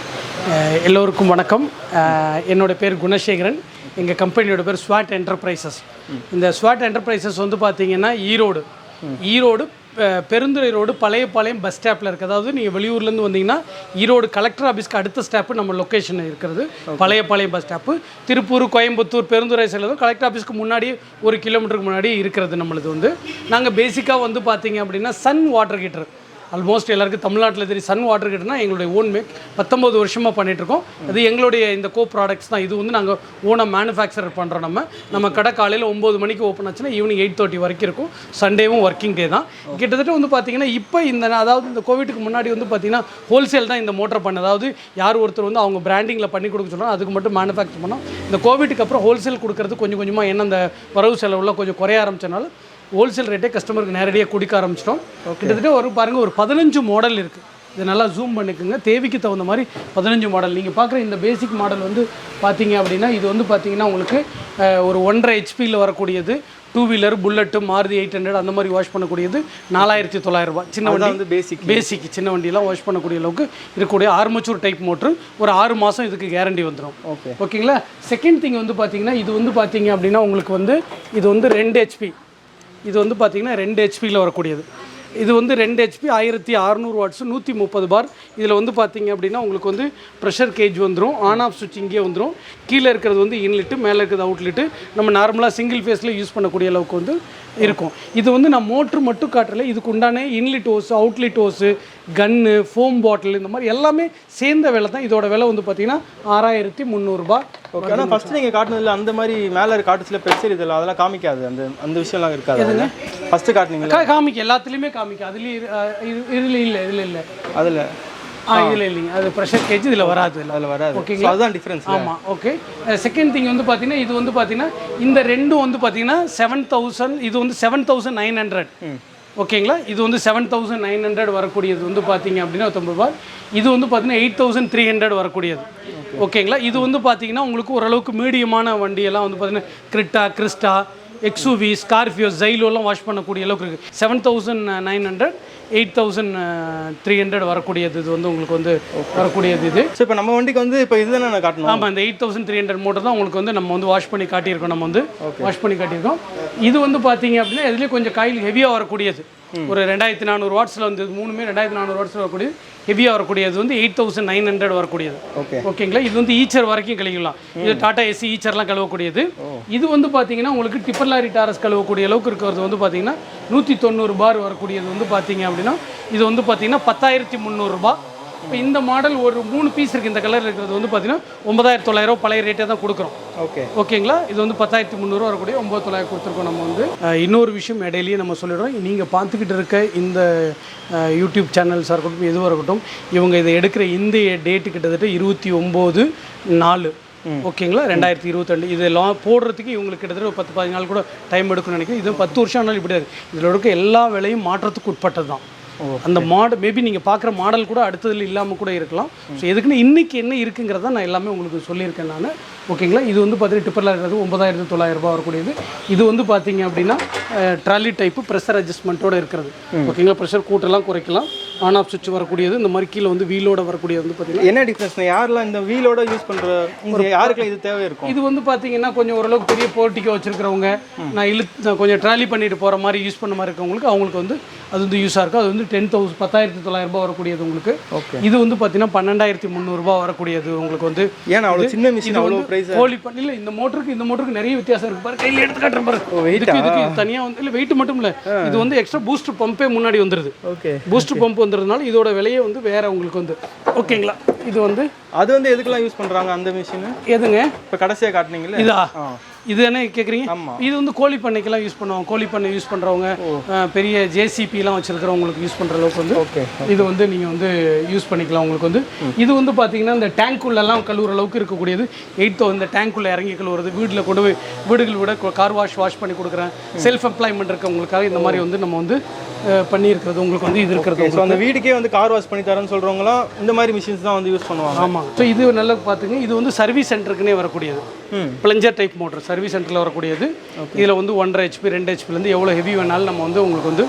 [SPEAKER 2] எல்லோருக்கும் வணக்கம். என்னோடய பேர் குணசேகரன். எங்கள் கம்பெனியோட பேர் ஸ்வாட் என்டர்பிரைசஸ். இந்த ஸ்வாட் என்டர்பிரைசஸ் வந்து பார்த்திங்கன்னா ஈரோடு பெருந்துறை ரோடு பழையபாளையம் பஸ் ஸ்டாப்பில் இருக்குது. அதாவது நீங்கள் வெளியூர்லேருந்து வந்தீங்கன்னா ஈரோடு கலெக்டர் ஆஃபீஸ்க்கு அடுத்த ஸ்டாப்பு நம்ம லொக்கேஷன் இருக்கிறது பழையபாளையம் பஸ் ஸ்டாப்பு. திருப்பூர், கோயம்புத்தூர், பெருந்துறை செல்லும் கலெக்டர் ஆஃபீஸ்க்கு முன்னாடி 1 கிலோமீட்டருக்கு முன்னாடி இருக்கிறது நம்மளது. வந்து நாங்கள் பேசிக்காக வந்து பார்த்திங்க அப்படின்னா சன் வாட்டர் ஹீட்டர், ஆல்மோஸ்ட் எல்லாருக்கும் தமிழ்நாட்டில் தெரியும். சன் வாட்டர் ஹீட்டர்னா எங்களுடைய ஓன் மேக் 19 வருஷமாக பண்ணிகிட்ருக்கோம். அது எங்களுடைய இந்த ப்ராடக்ட்ஸ் தான். இது வந்து நாங்கள் ஓனாக மேனுஃபேக்சர் பண்ணுறோம். நம்ம கடை காலையில் 9 மணிக்கு ஓப்பன் ஆச்சுன்னா ஈவினிங் 8:30 வரைக்கும் இருக்கும். சண்டேவும் ஒர்க்கிங் டே தான். கிட்டத்தட்ட வந்து பார்த்திங்கன்னா இப்போ அதாவது இந்த கோவிட்டுக்கு முன்னாடி வந்து பார்த்திங்கன்னா ஹோல்சேல் தான் இந்த மோட்டர் பண்ண. அதாவது யார் ஒருத்தர் வந்து அவங்க பிராண்டிங்கில் பண்ணி கொடுக்க சொன்னால் அதுக்கு மட்டும் மேனுஃபேக்சர் பண்ணோம். இந்த கோவிட்டுக்கு அப்புறம் ஹோல்சேல் கொடுக்கறது கொஞ்சம் கொஞ்சமாக என்ன அந்த வரவு செலவுலாம் கொஞ்சம் குறைய ஆரம்பிச்சனால ஹோல்சேல் ரேட்டே கஸ்டமருக்கு நேரடியாக கொடுக்க ஆரம்பிச்சிட்டோம். கிட்டத்தட்ட ஒரு 15 மாடல் இருக்குது. இதை நல்லா ஜூம் பண்ணிக்கோங்க, தேவைக்கு தகுந்த மாதிரி 15 மாடல். நீங்கள் பார்க்குற இந்த பேசிக் மாடல் வந்து பார்த்தீங்க அப்படின்னா இது வந்து பார்த்தீங்கன்னா உங்களுக்கு ஒரு 1.5 HP வரக்கூடியது. டூ வீலர், புல்லட்டு, மாருதி 800 அந்த மாதிரி வாஷ் பண்ணக்கூடியது 4900 ரூபாய். சின்ன வண்டி வந்து பேசிக் சின்ன வண்டியெல்லாம் வாஷ் பண்ணக்கூடிய அளவுக்கு இருக்கக்கூடிய ஆர்மச்சூர் டைப் மோட்ரு. ஒரு 6 மாதம் இதுக்கு கேரண்டி வந்துடும். ஓகேங்களா? செகண்ட் திங் வந்து பார்த்தீங்கன்னா இது வந்து பார்த்தீங்க அப்படின்னா உங்களுக்கு வந்து இது வந்து 2 HP. இது வந்து பார்த்திங்கன்னா 2 HPயில் வரக்கூடியது. இது வந்து 2 HP 1600 வாட்ஸ் 130 பார். இதில் வந்து பார்த்திங்க அப்படின்னா உங்களுக்கு வந்து ப்ரெஷர் கேஜ் வந்துடும், ஆன் ஆஃப் சுவிட்ச் இங்கே வந்துடும். கீழே இருக்கிறது வந்து இன்லிட்டு, மேலே இருக்கிறது அவுட்லிட்டு. நம்ம நார்மலாக சிங்கிள் ஃபேஸில் யூஸ் பண்ணக்கூடிய அளவுக்கு வந்து இருக்கும். இது வந்து நான் மோட்ரு மட்டும் காட்டலை, இதுக்கு உண்டான இன்லிட் ஹோஸு, அவுட்லிட் ஹோஸு, கன்னு, ஃபோம் பாட்டில், இந்த மாதிரி எல்லாமே சேர்ந்த விலை தான். இதோட விலை வந்து பார்த்தீங்கன்னா 6300 ரூபாய்.
[SPEAKER 1] ஓகே, ஆனால் ஃபஸ்ட்டு நீங்கள் காட்டினதில்ல அந்த மாதிரி மேலே காட்டுச்சில் பெருசர் இதெல்லாம் அதெல்லாம் காமிக்காது, அந்த விஷயம்லாம் இருக்காது. எதுங்க ஃபஸ்ட்டு காட்டினீங்களா?
[SPEAKER 2] காமிக்க எல்லாத்துலேயுமே காமிக்க. அதுலேயும் இதில் இல்லை அதில் இதில் இல்லைங்க. அது ப்ரெஷர் கேஜ் இதில் வராது. அதில் வராது. ஓகேங்களா? அதுதான் டிஃப்ரென்ஸ். ஆமாம். ஓகே. செகண்ட் திங் வந்து பார்த்தீங்கன்னா இது வந்து பார்த்தீங்கன்னா இந்த ரெண்டும் வந்து பார்த்தீங்கன்னா 7000, இது வந்து 7900. ஓகேங்களா? இது வந்து 7900 வரக்கூடியது வந்து பார்த்தீங்க அப்படின்னா 90 ரூபாய். இது வந்து பார்த்தீங்கன்னா 8300 வரக்கூடியது. ஓகேங்களா? இது வந்து பார்த்தீங்கன்னா உங்களுக்கு ஓரளவுக்கு மீடியமான வண்டியெல்லாம் வந்து பார்த்தீங்கன்னா கிறிஸ்டா, எக்ஸூவி, ஸ்கார்பியோ, ஜைலோலாம் வாஷ் பண்ணக்கூடிய அளவுக்கு இருக்குது. 7900, 8300 வரக்கூடியது. இது வந்து உங்களுக்கு வந்து வரக்கூடியது இது.
[SPEAKER 1] ஸோ இப்போ நம்ம வண்டிக்கு வந்து இப்போ இதுதான் நான் காட்டணும்.
[SPEAKER 2] ஆமாம், இந்த 8300 மோட்டர் தான் உங்களுக்கு வந்து நம்ம வந்து வாஷ் பண்ணி காட்டியிருக்கோம். நம்ம வந்து வாஷ் பண்ணி காட்டியிருக்கோம். இது வந்து பார்த்தீங்க அப்படின்னா இதுலேயே கொஞ்சம் காயில் ஹெவியாக வரக்கூடியது. ஒரு 2400 வாட்ஸில் வந்து மூணுமே 2400 வாட்ஸில் வரக்கூடியது. ஹெவியாக வரக்கூடியது வந்து 8900 வரக்கூடியது. ஓகேங்களா? இது வந்து ஈச்சர் வரைக்கும் கழுவிக்கலாம். இது டாடா ஏசி ஈச்சர்லாம் கழுவக்கூடியது. இது வந்து பார்த்தீங்கன்னா உங்களுக்கு டிப்பர் லாரி டாரஸ் கழுவக்கூடிய அளவுக்கு இருக்கிறது வந்து பார்த்தீங்கன்னா 190 பார் வரக்கூடியது வந்து பார்த்தீங்க அப்படின்னா இது வந்து பார்த்தீங்கன்னா 10300 ரூபாய். இப்போ இந்த மாடல் ஒரு 3 பீஸ் இருக்குது. இந்த கலர் இருக்கிறது வந்து பார்த்தீங்கன்னா 9,900 பழைய ரேட்டே தான் கொடுக்குறோம். ஓகேங்களா? இது வந்து 10,300 வரக்கூடிய 9,900 கொடுத்துருக்கோம். நம்ம வந்து இன்னொரு விஷயம் இடையிலேயே நம்ம சொல்லிடுறோம். நீங்கள் பார்த்துக்கிட்டு இருக்க இந்த யூடியூப் சேனல்ஸாக இருக்கட்டும், எதுவாக இருக்கட்டும், இவங்க இதை எடுக்கிற இந்த டேட்டு கிட்டத்தட்ட 29/4 ஓகேங்களா 2022. இது போடுறதுக்கு இவங்களுக்கு கிட்டத்தட்ட ஒரு 10-15 நாள் கூட டைம் எடுக்கணும்னு நினைக்கிறேன். இது 10 வருஷம் ஆனாலும் இப்படி இதில் இருக்க எல்லா வேலையும் மாற்றத்துக்கு உட்பட்டது தான். அந்த மாடல் மேபி நீங்கள் பார்க்குற மாடல் கூட அடுத்ததில் இல்லாமல் கூட இருக்கலாம். ஸோ எதுக்குன்னு இன்றைக்கி என்ன இருக்குங்கிறத நான் எல்லாமே உங்களுக்கு சொல்லியிருக்கேன் நான். ஓகேங்களா? இது வந்து பார்த்தீங்கன்னா டிப்பரில் இருக்கிறது 9,900 வரக்கூடியது. இது வந்து பார்த்தீங்க அப்படின்னா ட்ராலி டைப்பு ப்ரெஷர் அட்ஜஸ்ட்மெண்ட்டோடு இருக்கிறது. ஓகேங்களா? ப்ரெஷர் கூட்டெல்லாம் குறைக்கலாம். ஆன் ஆஃப் சுவிட்ச் வரக்கூடியது. இந்த மாதிரி கீழே வந்து வீலோட வரக்கூடியது வந்து பார்த்தீங்கன்னா
[SPEAKER 1] என்ன டிஃப்ரென்ஸ்? யாரெல்லாம் இந்த வீலோட யூஸ் பண்ணுற யாருக்கெல்லாம் இது தேவை இருக்கும்?
[SPEAKER 2] இது வந்து பார்த்தீங்கன்னா கொஞ்சம் ஓரளவுக்கு பெரிய போர்ட்டிக்கோ வச்சிருக்கிறவங்க, நான் கொஞ்சம் ட்ராலி பண்ணிட்டு போகிற மாதிரி யூஸ் பண்ண மாதிரி இருக்கவங்களுக்கு அவங்களுக்கு வந்து அது வந்து யூஸாக இருக்கும். அது வந்து 10,900 வரக்கூடியது உங்களுக்கு. இது வந்து பார்த்தீங்கன்னா 12,300 வரக்கூடியது உங்களுக்கு வந்து.
[SPEAKER 1] ஏன்னா அவ்வளோ சின்ன மிஷின் அவ்வளோ பிரைஸ்
[SPEAKER 2] கோலி பண்ணி இல்லை. இந்த மோட்டருக்கு நிறைய வித்தியாசம் இருக்குது பாரு. கையில் எடுத்து காட்டுறேன் பாரு. இதுக்கு தனியாக வந்து இல்லை வெயிட் மட்டும் இல்லை, இது வந்து எக்ஸ்ட்ரா பூஸ்டர் பம்பே முன்னாடி வந்துடுது. பூஸ்டர் பம்ப் வந்துடுறதுனால இதோட விலையே வந்து வேற உங்களுக்கு வந்து. ஓகேங்களா? இது வந்து
[SPEAKER 1] அது வந்து எதுக்கெல்லாம் யூஸ் பண்ணுறாங்க அந்த மிஷின்?
[SPEAKER 2] எதுங்க
[SPEAKER 1] இப்போ கடைசியாக காட்டினீங்களா?
[SPEAKER 2] இதா இது என்ன கேட்குறீங்க? இது வந்து கோழி பண்ணைக்கெல்லாம் யூஸ் பண்ணுவாங்க. கோழி பண்ணை யூஸ் பண்ணுறவங்க, பெரிய ஜேசிபிலாம் வச்சுருக்கிறவங்களுக்கு யூஸ் பண்ணுற அளவுக்கு வந்து இது வந்து நீங்கள் வந்து யூஸ் பண்ணிக்கலாம். உங்களுக்கு வந்து இது வந்து பார்த்தீங்கன்னா இந்த டேங்க்குள்ளெல்லாம் கழுவுற அளவுக்கு இருக்கக்கூடியது. 8,000 இந்த டேங்க்குள்ளே இறங்கி கழுவுறது, வீட்டில் கொண்டு போய் வீடுகள் விட கார் வாஷ் பண்ணி கொடுக்குறேன். செல்ஃப் எம்ப்ளாய்மெண்ட் இருக்கவங்களுக்காக இந்த மாதிரி வந்து நம்ம வந்து பண்ணியிருக்கிறது உங்களுக்கு வந்து இது இருக்கிறது.
[SPEAKER 1] ஸோ அந்த வீட்டுக்கே வந்து கார் வாஷ் பண்ணி தரேன்னு சொல்கிறவங்களாம் இந்த மாதிரி மிஷின்ஸ் தான் வந்து யூஸ் பண்ணுவாங்க.
[SPEAKER 2] ஆமாம். ஸோ இது நல்லா பார்த்துங்க. இது வந்து சர்வீஸ் சென்டருக்குனே வரக்கூடியது. பிளஞ்சர் டைப் மோட்டர் சர்வீஸ் சென்டரில் வரக்கூடியது. இதில் வந்து 1.5 HP 2 HPலேருந்து எவ்வளோ ஹெவி வேணாலும் நம்ம வந்து உங்களுக்கு வந்து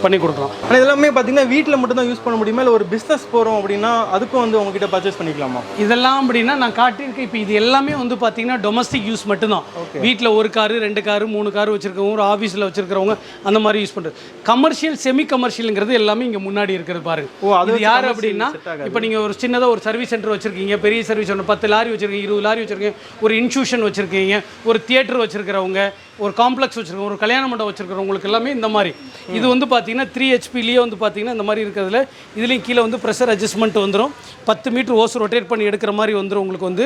[SPEAKER 2] பண்ணி கொடுக்கலாம்.
[SPEAKER 1] ஆனால் இதெல்லாமே பார்த்தீங்கன்னா வீட்டில் மட்டும் தான் யூஸ் பண்ண முடியுமா, இல்லை ஒரு பிஸ்னஸ் போகிறோம் அப்படின்னா அதுக்கும் வந்து உங்ககிட்ட பர்ச்சேஸ் பண்ணிக்கலாமா?
[SPEAKER 2] இதெல்லாம் அப்படின்னா நான் காட்டியிருக்கேன். இப்போ இது எல்லாமே வந்து பார்த்தீங்கன்னா டொமஸ்டிக் யூஸ் மட்டும்தான். வீட்டில் 1 காரு 2 காரு 3 காரு வச்சிருக்கவங்க, ஒரு ஆஃபீஸில் வச்சிருக்கிறவங்க அந்த மாதிரி யூஸ் பண்ணுறது. கமர்ஷியல் செமி கமர்ஷியலுங்கிறது எல்லாமே இங்கே முன்னாடி இருக்கிறது பாருங்க. அது யார் அப்படின்னா இப்போ நீங்கள் ஒரு சின்னதாக ஒரு சர்வீஸ் சென்டர் வச்சிருக்கீங்க, பெரிய சர்வீஸ் சென்டர் 10 லாரி வச்சிருக்கீங்க, 20 லாரி வச்சிருக்கீங்க, ஒரு இன்ஸ்டியூஷன் வச்சிருக்கீங்க, ஒரு தியேட்டர் வச்சிருக்கிறவங்க, ஒரு காம்ப்ளெக்ஸ் வச்சிருக்கோம், ஒரு கல்யாண மண்டபம் வச்சிருக்கிறவங்களுக்கு எல்லாமே இந்த மாதிரி. இது வந்து பார்த்தீங்கன்னா 3 HPலேயே வந்து பார்த்தீங்கன்னா இந்த மாதிரி இருக்கிறதுல இதுலேயும் கீழே வந்து ப்ரெஷர் அட்ஜஸ்ட்மெண்ட் வந்துடும். 10 மீட்டர் ஓஸ் ரொட்டேட் பண்ணி எடுக்கிற மாதிரி வந்துடும் உங்களுக்கு வந்து.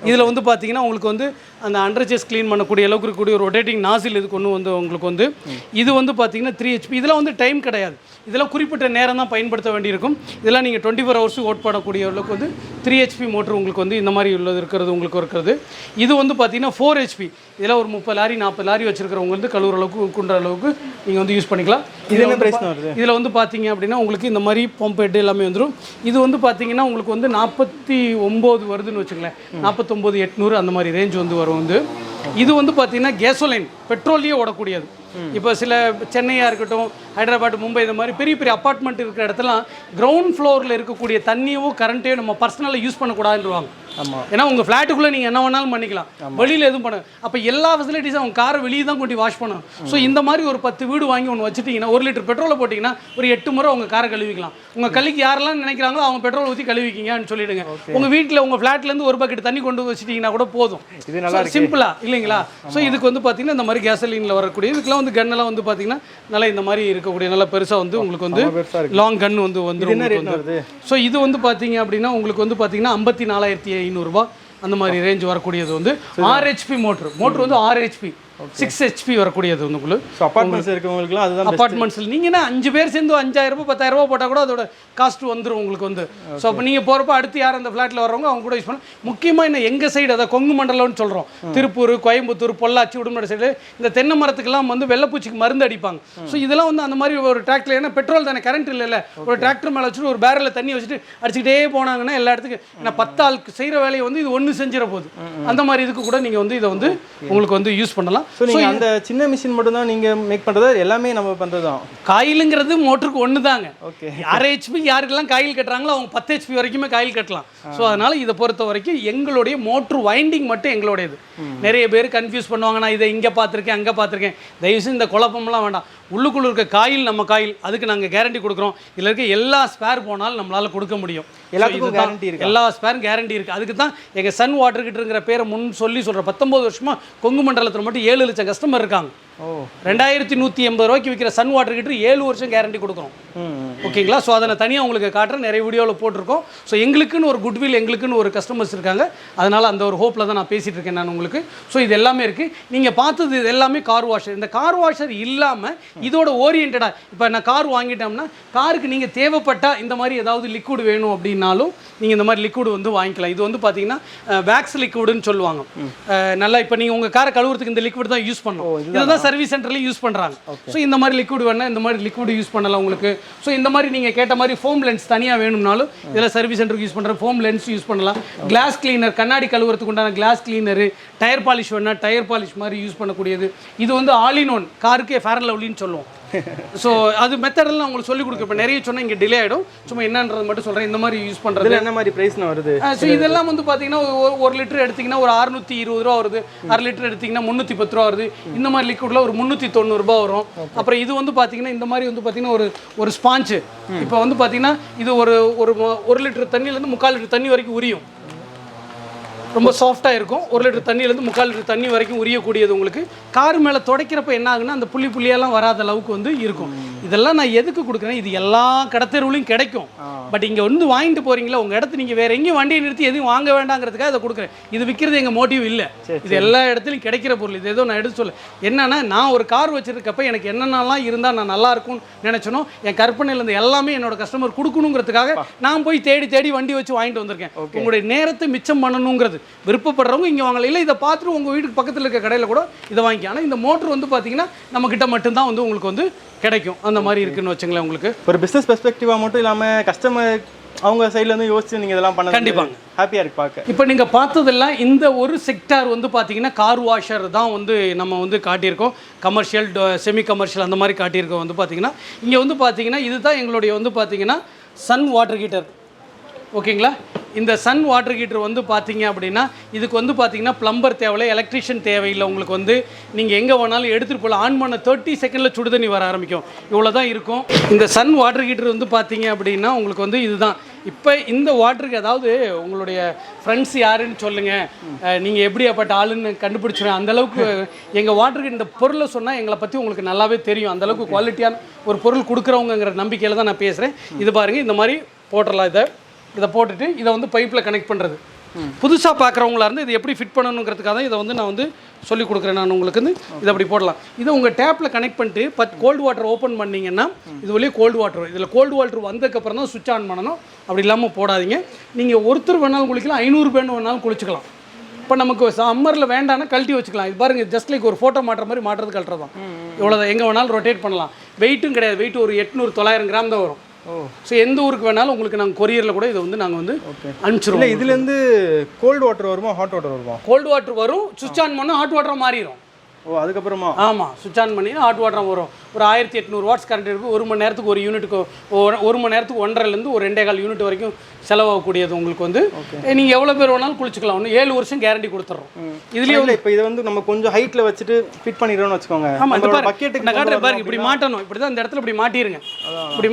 [SPEAKER 2] இதில் வந்து பார்த்தீங்கன்னா உங்களுக்கு வந்து அந்த அண்டர்சேஸ் க்ளீன் பண்ணக்கூடிய அளவுக்கு இருக்கக்கூடிய ஒரு ரொட்டேட்டிங் நாசில் இதுக்கு ஒன்று வந்து உங்களுக்கு வந்து. இது வந்து பார்த்தீங்கன்னா 3 HP. இதெல்லாம் வந்து டைம் கிடையாது, இதெல்லாம் குறிப்பிட்ட நேரம் தான் பயன்படுத்த வேண்டியிருக்கும். இதெல்லாம் நீங்கள் 24 ஹவர்ஸ் ஓட் பண்ணக்கூடிய அளவுக்கு வந்து 3 HP மோட்டர் உங்களுக்கு வந்து இந்த மாதிரி உள்ளது இருக்கிறது உங்களுக்கு இருக்கிறது. இது வந்து பார்த்தீங்கன்னா 4 HP. இதெல்லாம் ஒரு 30 லாரி 40 லாரி வச்சிருக்கிறவங்க வந்து கழுவுற அளவுக்கு குன்ற அளவுக்கு நீங்கள் வந்து யூஸ் பண்ணிக்கலாம். இதில் வந்து பார்த்தீங்க அப்படின்னா உங்களுக்கு இந்த மாதிரி பம்ப் ஹெட் எல்லாமே வந்துடும். இது வந்து பார்த்தீங்கன்னா உங்களுக்கு வந்து 49 வருதுன்னு வச்சுங்களேன், 49,800 அந்த மாதிரி ரேஞ்ச் வந்து வரும் வந்து. இது வந்து பார்த்தீங்கன்னா கேசோலைன் பெட்ரோல்லையே ஓடக்கூடியது. இப்போ சில சென்னையாக இருக்கட்டும், ஹைதராபாத், மும்பை, இந்த மாதிரி பெரிய பெரிய அப்பார்ட்மெண்ட் இருக்கிற இடத்துலாம் கிரவுண்ட் ஃப்ளோரில் இருக்கக்கூடிய தண்ணியோ கரண்ட்டையோ நம்ம பர்சனலாக யூஸ் பண்ணக்கூடாதுன்றாங்க. ஏன்னா உங்கள் ஃப்ளாட்டுக்குள்ளே நீங்கள் என்ன வேணாலும் பண்ணிக்கலாம், வெளியில் எதுவும் பண்ண. அப்போ எல்லா ஃபெசிலிட்டிஸும் அவங்க காரை வெளியே தான் கொண்டு வாஷ் பண்ணணும். ஸோ இந்த மாதிரி ஒரு 10 வீடு வாங்கி ஒன்று வச்சுட்டிங்கன்னா 1 லிட்டர் பெட்ரோலை போட்டிங்கன்னா ஒரு 8 முறை உங்கள் காரை கழுவிக்கலாம். உங்கள் கழுவிக்கு யாரெல்லாம் நினைக்கிறாங்களோ அவங்க பெட்ரோல் ஊற்றி கழுவிக்கிங்கன்னு சொல்லிவிடுங்க. உங்கள் வீட்டில் உங்கள் ஃப்ளாட்லேருந்து ஒரு பக்கெட் தண்ணி கொண்டு வச்சுட்டிங்கன்னா கூட போதும். இது நல்லா சிம்பிளாக இல்லைங்களா? ஸோ இதுக்கு வந்து பார்த்தீங்கன்னா இந்த மாதிரி கேசலினில் வரக்கூடிய இதுக்கெல்லாம் வந்து கன்னெல்லாம் வந்து பார்த்தீங்கன்னா நல்லா இந்த மாதிரி இருக்கக்கூடிய நல்லா பெருசாக வந்து உங்களுக்கு வந்து லாங் கன் வந்து வந்துடும். ஸோ இது வந்து பார்த்தீங்க அப்படின்னா உங்களுக்கு வந்து பார்த்தீங்கன்னா 54,500 அந்த மாதிரி ரேஞ்ச் வரக்கூடியது வந்து 6 HP மோட்டர் வந்து 6 HP 6 HP வரக்கூடியது வந்து உங்களுக்கு.
[SPEAKER 1] அப்பார்ட்மெண்ட்ஸ் இருக்கவங்களுக்குலாம் அதுதான்
[SPEAKER 2] அப்பார்ட்மெண்ட்ஸில் நீங்கள் 5 பேர் சேர்ந்து 5,000 10,000 போட்டால் கூட அதோட காஸ்ட் வந்துடும் உங்களுக்கு வந்து. ஸோ அப்போ நீங்கள் போகிறப்ப அடுத்து யார் அந்த ஃப்ளாட்டில் வரவங்க அவங்க கூட யூஸ் பண்ணலாம். முக்கியமாக இன்னும் எங்கள் சைடு அதை கொங்கு மண்டலம்னு சொல்கிறோம், திருப்பூர், கோயம்புத்தூர், பொள்ளாச்சி, உடுமலை சைடு இந்த தென்னை மரத்துக்கெல்லாம் வந்து வெள்ளைப்பூச்சிக்கு மருந்து அடிப்பாங்க. ஸோ இதெல்லாம் வந்து அந்த மாதிரி ஒரு டிராக்டர், ஏன்னா பெட்ரோல் தானே, கரண்ட் இல்லைல்ல, ஒரு டிராக்டர் மேலே வச்சுட்டு ஒரு பேரலில் தண்ணி வச்சுட்டு அடிச்சுக்கிட்டே போனாங்கன்னா எல்லா இடத்துக்கு நான் 10 ஆளுக்கு செய்கிற வேலையை வந்து இது ஒன்று செஞ்சிட போகுது. அந்த மாதிரி இதுக்கு கூட நீங்கள் வந்து இதை வந்து உங்களுக்கு வந்து யூஸ் பண்ணலாம்.
[SPEAKER 1] ஸோ நீங்கள் அந்த சின்ன மிஷின் மட்டும் தான் நீங்கள் மேக் பண்ணுறது, எல்லாமே நம்ம பண்ணுறது தான்.
[SPEAKER 2] காயிலுங்கிறது மோட்டருக்கு ஒன்று தாங்க. ஓகே, 6 HP யாருக்கெல்லாம் காயில் கட்டுறாங்களோ அவங்க 10 HP வரைக்குமே காயில் கட்டலாம். ஸோ அதனால் இதை பொறுத்த வரைக்கும் எங்களுடைய மோட்ரு வைண்டிங் மட்டும் எங்களுடையது. நிறைய பேர் கன்ஃபியூஸ் பண்ணுவாங்க, நான் இதை இங்கே பார்த்துருக்கேன் அங்கே பார்த்துருக்கேன். தயவுசெய்து இந்த குழப்பம்லாம் வேண்டாம். உள்ளுக்குள்ள இருக்க காயில் நம்ம காயில், அதுக்கு நாங்கள் கேரண்டி கொடுக்குறோம். இதில் இருக்க எல்லா ஸ்பேர் போனாலும் நம்மளால் கொடுக்க முடியும். எல்லாத்துக்கும் கேரண்டி இருக்குது, எல்லா ஸ்பேரும் கேரண்டி இருக்குது. அதுக்கு தான் எங்கள் சன் வாட்டர் கிட்டங்கிற பேரை முன் சொல்லி சொல்கிறேன். 19 வருஷமாக கொங்கு மண்டலத்தில் மட்டும் 7 லட்சம் கஸ்டமர் இருக்காங்க. 2180 ரூபாய்க்கு விற்கிற சன் வாட்டர் ஹீட்டர் 7 வருஷம் கேரண்டி கொடுக்குறோம். ஓகேங்களா? ஸோ அதை தனியாக உங்களுக்கு காட்டுறேன், நிறைய வீடியோவில் போட்டிருக்கோம். ஸோ எங்களுக்குன்னு ஒரு குட்வில், எங்களுக்குன்னு ஒரு கஸ்டமர்ஸ் இருக்காங்க, அதனால் அந்த ஒரு ஹோப்பில் தான் நான் பேசிகிட்டு இருக்கேன் நான் உங்களுக்கு. ஸோ இது எல்லாமே இருக்குது. நீங்கள் பார்த்தது இது எல்லாமே கார் வாஷர். இந்த கார் வாஷர் இல்லாமல் இதோட ஓரியன்டாக இப்போ நான் கார் வாங்கிட்டோம்னா காருக்கு நீங்கள் தேவைப்பட்டால் இந்த மாதிரி ஏதாவது லிக்விட் வேணும் அப்படின்னாலும் நீங்கள் இந்த மாதிரி லிக்விட் வந்து வாங்கிக்கலாம். இது வந்து பார்த்தீங்கன்னா வேக்ஸ் லிக்விடுன்னு சொல்லுவாங்க. நல்லா இப்போ நீங்கள் உங்கள் காரை கழுவுறதுக்கு இந்த லிக்விட் தான் யூஸ் பண்ணணும். இதை தான் சர்வீஸ் சென்டர்லேயும் யூஸ் பண்ணுறாங்க. ஸோ இந்த மாதிரி லிக்விட் வேணால் இந்த மாதிரி லிக்விட் யூஸ் பண்ணலாம் உங்களுக்கு. ஸோ இந்த மாதிரி நீங்கள் கேட்ட மாதிரி ஃபோம் லென்ஸ் தனியாக வேணும்னாலும் இதில் சர்வீஸ் சென்டருக்கு யூஸ் பண்ணுற ஃபோம் லென்ஸ் யூஸ் பண்ணலாம். கிளாஸ் கிளீனர், கண்ணாடி கழுவுறதுக்கு உண்டான கிளாஸ் கிளீனரு, டயர் பாலிஷ் வேணால் டயர் பாலிஷ் மாதிரி யூஸ் பண்ணக்கூடியது. இது வந்து ஆல் இன் ஒன், காருக்கே ஃபேர் அண்ட் லவ்லின்னு சொல்லுவோம். ஸோ அது மெத்தடெல்லாம் உங்களுக்கு சொல்லிக் கொடுக்க. இப்போ நிறைய சொன்னால் இங்கே டிலே ஆகிடும், சும்மா என்னன்றது மட்டும் சொல்கிறேன். இந்த மாதிரி யூஸ் பண்ணுறது
[SPEAKER 1] என்ன மாதிரி ப்ரைஸ்னு வருது?
[SPEAKER 2] ஸோ இதெல்லாம் வந்து பார்த்தீங்கன்னா 1 லிட்டர் எடுத்திங்கன்னா ஒரு 620 ரூபா வருது. 1/2 லிட்டர் எடுத்திங்கன்னா 310 ரூபா வருது. இந்த மாதிரி லிக்விடில் ஒரு 390 ரூபா வரும். அப்புறம் இது வந்து பார்த்தீங்கன்னா இந்த மாதிரி வந்து பார்த்தீங்கன்னா ஒரு ஸ்பாஞ்சு. இப்போ வந்து பார்த்தீங்கன்னா இது ஒரு லிட்டர் தண்ணியிலேருந்து 3/4 லிட்டர் தண்ணி வரைக்கும் உரியும். ரொம்ப சாஃப்டாக இருக்கும். 1 லிட்டர் தண்ணியிலேருந்து 3/4 லிட்டர் தண்ணி வரைக்கும் உரியக்கூடியது. உங்களுக்கு கார் மேலே துடைக்கிறப்ப என்ன ஆகுன்னா அந்த புள்ளியெல்லாம் வராத அளவுக்கு வந்து இருக்கும். இதெல்லாம் நான் எதுக்கு கொடுக்குறேன், இது எல்லா கடத்தெருவுலையும் கிடைக்கும். பட் இங்கே வந்து வாங்கிட்டு போகிறீங்களா, உங்கள் இடத்து நீங்கள் வேறு எங்கேயும் வண்டியை நிறுத்தி எதுவும் வாங்க வேண்டாங்கிறதுக்காக இதை கொடுக்குறேன். இது விற்கிறது எங்கள் மோட்டிவ் இல்லை. இது எல்லா இடத்துலையும் கிடைக்கிற பொருள். இது ஏதோ நான் எடுத்து சொல்ல என்னன்னா, நான் ஒரு கார் வச்சுருக்கப்ப எனக்கு என்னென்னலாம் இருந்தால் நான் நல்லா இருக்கும்னு நினச்சனோ, என் கற்பனையிலேருந்து எல்லாமே என்னோட கஸ்டமர் கொடுக்கணுங்கிறதுக்காக நான் போய் தேடி வண்டி வச்சு வாங்கிட்டு வந்திருக்கேன். உங்களுடைய நேரத்தை மிச்சம் பண்ணணுங்கிறது விருப்பப்படுறவங்க இங்கே வாங்கலாம். இல்லை இதை பார்த்துட்டு உங்கள் வீட்டுக்கு பக்கத்தில் இருக்க கடையில் கூட இதை வாங்கி. ஆனால் இந்த மோட்ரு வந்து பார்த்தீங்கன்னா நம்மக்கிட்ட மட்டும்தான் வந்து உங்களுக்கு வந்து கிடைக்கும். அந்த மாதிரி இருக்குன்னு வச்சுங்களேன். உங்களுக்கு
[SPEAKER 1] ஒரு பிஸ்னஸ் பெர்ஸ்பெக்டிவாக மட்டும் இல்லாமல் கஸ்டமர் அவங்க சைட்லேருந்து யோசிச்சு நீங்கள் இதெல்லாம் பண்ண
[SPEAKER 2] கண்டிப்பாக
[SPEAKER 1] ஹாப்பியாக இருக்கு பார்க்க.
[SPEAKER 2] இப்போ நீங்கள் பார்த்ததெல்லாம் இந்த ஒரு செக்டார் வந்து பார்த்தீங்கன்னா கார் வாஷர் தான் வந்து நம்ம வந்து காட்டியிருக்கோம். கமர்ஷியல், செமி கமர்ஷியல் அந்த மாதிரி காட்டியிருக்கோம். வந்து பார்த்தீங்கன்னா இங்கே வந்து பார்த்தீங்கன்னா இதுதான் எங்களுடைய வந்து பார்த்தீங்கன்னா சன் வாட்டர் ஹீட்டர். ஓகேங்களா? இந்த சன் வாட்டர் ஹீட்டர் வந்து பார்த்தீங்க அப்படின்னா இதுக்கு வந்து பார்த்தீங்கன்னா ப்ளம்பர் தேவையில்லை, எலக்ட்ரிஷியன் தேவையில்லை. உங்களுக்கு வந்து நீங்கள் எங்கே வேணாலும் எடுத்துகிட்டு போகலாம். ஆன் பண்ண 30 செகண்டில் சுடு தண்ணி வர ஆரம்பிக்கும். இவ்வளோ தான் இருக்கும். இந்த சன் வாட்டர் ஹீட்டர் வந்து பார்த்தீங்க அப்படின்னா உங்களுக்கு வந்து இதுதான். இப்போ இந்த வாட்டருக்கு அதாவது உங்களுடைய ஃப்ரெண்ட்ஸ் யாருன்னு சொல்லுங்கள், நீங்கள் எப்படியாப்பட்ட ஆளுன்னு கண்டுபிடிச்சிடுவேன். அந்தளவுக்கு எங்கள் வாட்டருக்கு இந்த பொருளை சொன்னால் எங்களை பற்றி உங்களுக்கு நல்லாவே தெரியும். அந்தளவுக்கு குவாலிட்டியான ஒரு பொருள் கொடுக்குறவங்கிற நம்பிக்கையில் தான் நான் பேசுகிறேன். இது பாருங்கள், இந்த மாதிரி போட்டுடலாம். இதை போட்டுட்டு இதை வந்து பைப்பில் கனெக்ட் பண்ணுறது. புதுசாக பார்க்குறவங்களா இருந்து இது எப்படி ஃபிட் பண்ணணுங்கிறதுக்காக தான் இதை வந்து நான் வந்து சொல்லிக் கொடுக்குறேன். நான் உங்களுக்கு வந்து இதை அப்படி போடலாம். இதை உங்கள் டேப்பில் கனெக்ட் பண்ணிட்டு கோல்டு வாட்டர் ஓப்பன் பண்ணிங்கன்னா இது வழியே கோல்டு வாட்டர் வரும். இதில் கோல்டு வாட்டர் வந்ததுக்கப்புறம் தான் சுவிட்ச் ஆன் பண்ணணும். அப்படி இல்லாமல் போடாதீங்க. நீங்கள் ஒருத்தர் வேணாலும் குளிக்கலாம், 500 பேர் வேணாலும் குளிச்சுக்கலாம். இப்போ நமக்கு சம்மரில் வேண்டாம்னா கழட்டி வச்சுக்கலாம். இது பாருங்கள், ஜஸ்ட் லைக் ஒரு ஃபோட்டோ மாட்டுற மாதிரி மாட்டுறது கழட்டுறது தான். இவ்வளோதான். எங்கே வேணாலும் ரொட்டேட் பண்ணலாம். வெயிட்டும் கிடையாது. வெயிட் ஒரு 800-900 கிராம் தான் வரும். ஸோ எந்த ஊருக்கு வேணாலும் உங்களுக்கு நாங்கள் கொரியரில் கூட இதை வந்து நாங்கள் வந்து அனுப்பிச்சிருவோம்.
[SPEAKER 1] இதுலேருந்து கோல்டு வாட்டர் வருமா, ஹாட் வாட்டர் வருமா?
[SPEAKER 2] கோல்டு வாட்டர் வரும். சுவிட்ச் ஆன் பண்ணால் ஹாட் வாட்டராக மாறிடும்.
[SPEAKER 1] அதுக்கப்புறமா
[SPEAKER 2] ஆமாம், சுவிட்ச் ஆன் பண்ணி ஹாட் வாட்டராக வரும். ஒரு 1800 வாட்ஸ் கரண்ட் இருக்குது. 1 மணி நேரத்துக்கு ஒரு யூனிட்டுக்கு 1 மணி நேரத்துக்கு 1.5லேருந்து ஒரு 2.25 யூனிட் வரைக்கும் செலவாகக்கூடியது. உங்களுக்கு வந்து நீங்கள் எவ்வளோ பேர் வேணாலும் குளிச்சுக்கலாம். ஒன்று 7 வருஷம் கேரண்டி கொடுத்துட்றோம். இதுலேயே வந்து
[SPEAKER 1] இப்போ இதை வந்து நம்ம கொஞ்சம் ஹைட்டில் வச்சுட்டு ஃபிட் பண்ணிடுறோம்னு வச்சுக்கோங்க.
[SPEAKER 2] ஆமாம், இந்த பக்கெட்டுக்கு நான் காட்டுறேன் பாருங்க. இப்படி மாட்டணும். இப்படி தான் இந்த இடத்துல இப்படி மாட்டிடுங்க. இப்படி